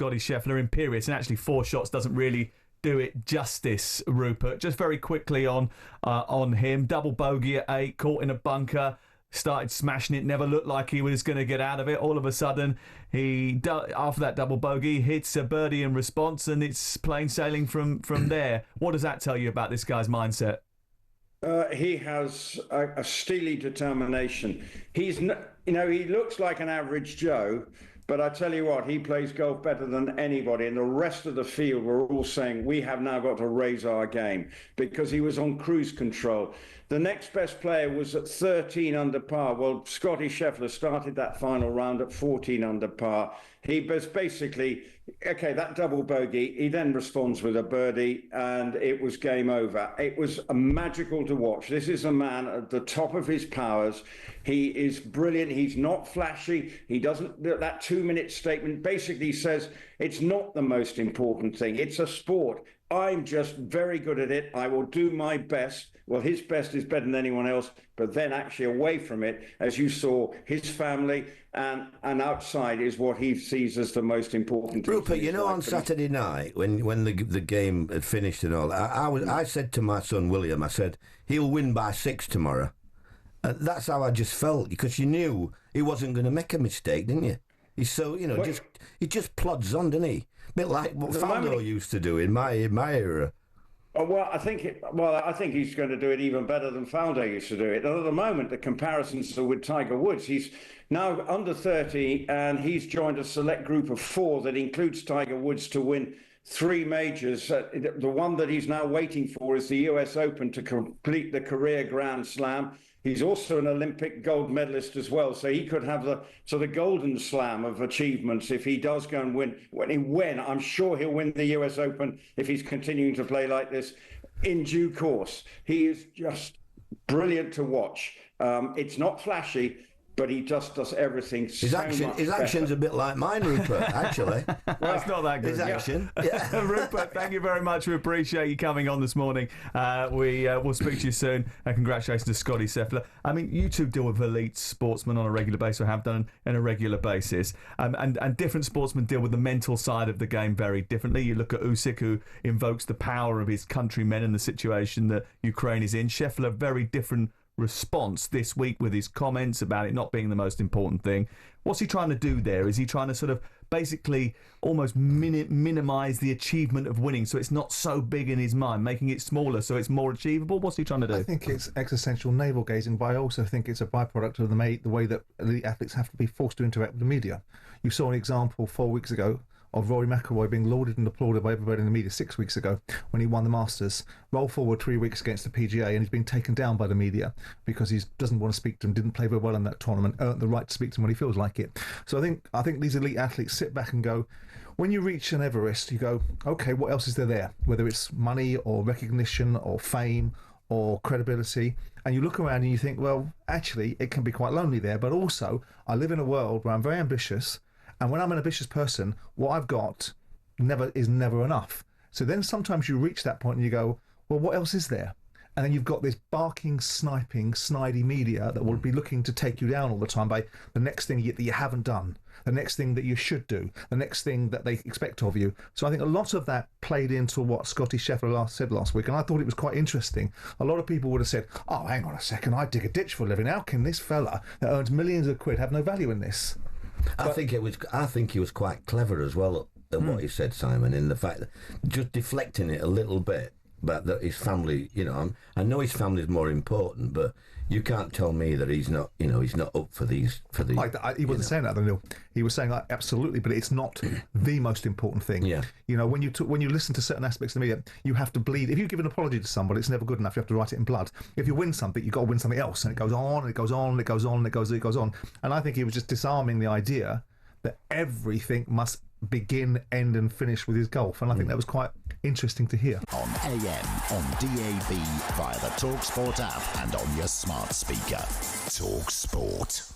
Scottie Scheffler, imperious, and actually 4 shots doesn't really do it justice, Rupert. Just very quickly on him. Double bogey at 8, caught in a bunker, started smashing it, never looked like he was going to get out of it. All of a sudden, after that double bogey, hits a birdie in response, and it's plain sailing from there. What does that tell you about this guy's mindset? He has a steely determination. He looks like an average Joe, but I tell you what, he plays golf better than anybody. And the rest of the field were all saying, we have now got to raise our game, because he was on cruise control. The next best player was at 13 under par. Well, Scottie Scheffler started that final round at 14 under par. He was basically, that double bogey, he then responds with a birdie, and it was game over. It was magical to watch. This is a man at the top of his powers. He is brilliant. He's not flashy. He doesn't, that 2-minute statement basically says it's not the most important thing. It's a sport. I'm just very good at it. I will do my best. Well, his best is better than anyone else, but then actually away from it, as you saw, his family and outside is what he sees as the most important thing. Rupert, on Saturday night, when the game had finished and all, I said to my son William, I said, he'll win by 6 tomorrow. That's how I just felt, because you knew he wasn't going to make a mistake, didn't you? He's so, he just plods on, doesn't he? A bit like what Faldo used to do in my era. Well, I think he's going to do it even better than Faldo used to do it. At the moment, the comparisons are with Tiger Woods. He's now under 30, and he's joined a select group of 4 that includes Tiger Woods to win 3 majors. The one that he's now waiting for is the US Open to complete the career Grand Slam. He's also an Olympic gold medalist as well, so he could have the golden slam of achievements if he does go and win. When I'm sure he'll win the US Open if he's continuing to play like this in due course. He is just brilliant to watch. It's not flashy, but he just does everything his action's a bit like mine, Rupert, actually. Well, it's not that good. His action. Yeah. Rupert, thank you very much. We appreciate you coming on this morning. We'll speak to you soon. And congratulations to Scottie Scheffler. I mean, you two deal with elite sportsmen on a regular basis, or have done on a regular basis. And different sportsmen deal with the mental side of the game very differently. You look at Usyk, who invokes the power of his countrymen and the situation that Ukraine is in. Scheffler, very different response this week with his comments about it not being the most important thing. What's he trying to do there? Is he trying to sort of basically almost minimise the achievement of winning, so it's not so big in his mind, making it smaller so it's more achievable? What's he trying to do? I think it's existential navel gazing, but I also think it's a byproduct of the way that elite athletes have to be forced to interact with the media. You saw an example 4 weeks ago of Rory McIlroy being lauded and applauded by everybody in the media 6 weeks ago when he won the Masters. Roll forward 3 weeks against the PGA, and he's being taken down by the media because he doesn't want to speak to them, didn't play very well in that tournament, earned the right to speak to them when he feels like it. So I think these elite athletes sit back and go, when you reach an Everest, you go, okay, what else is there? Whether it's money or recognition or fame or credibility, and you look around and you think, well, actually, it can be quite lonely there, but also I live in a world where I'm very ambitious, and when I'm an ambitious person, what I've got is never enough. So then sometimes you reach that point and you go, well, what else is there? And then you've got this barking, sniping, snidey media that will be looking to take you down all the time by the next thing that you haven't done, the next thing that you should do, the next thing that they expect of you. So I think a lot of that played into what Scottie Scheffler said last week, and I thought it was quite interesting. A lot of people would have said, oh, hang on a second, I dig a ditch for a living. How can this fella that earns millions of quid have no value in this? I think he was quite clever as well at what he said, Simon, in the fact that just deflecting it a little bit, but that his family, I know his family is more important, but you can't tell me that he's not up for these. He wasn't saying that, though, Neil. He was saying that absolutely, but it's not the most important thing. Yeah. When you listen to certain aspects of the media, you have to bleed. If you give an apology to somebody, it's never good enough. You have to write it in blood. If you win something, you've got to win something else, and it goes on, and it goes on, and it goes on, and it goes on. And I think he was just disarming the idea that everything must begin, end, and finish with his golf, and I think that was quite interesting to hear. On AM, on DAB, via the TalkSport app, and on your smart speaker. TalkSport.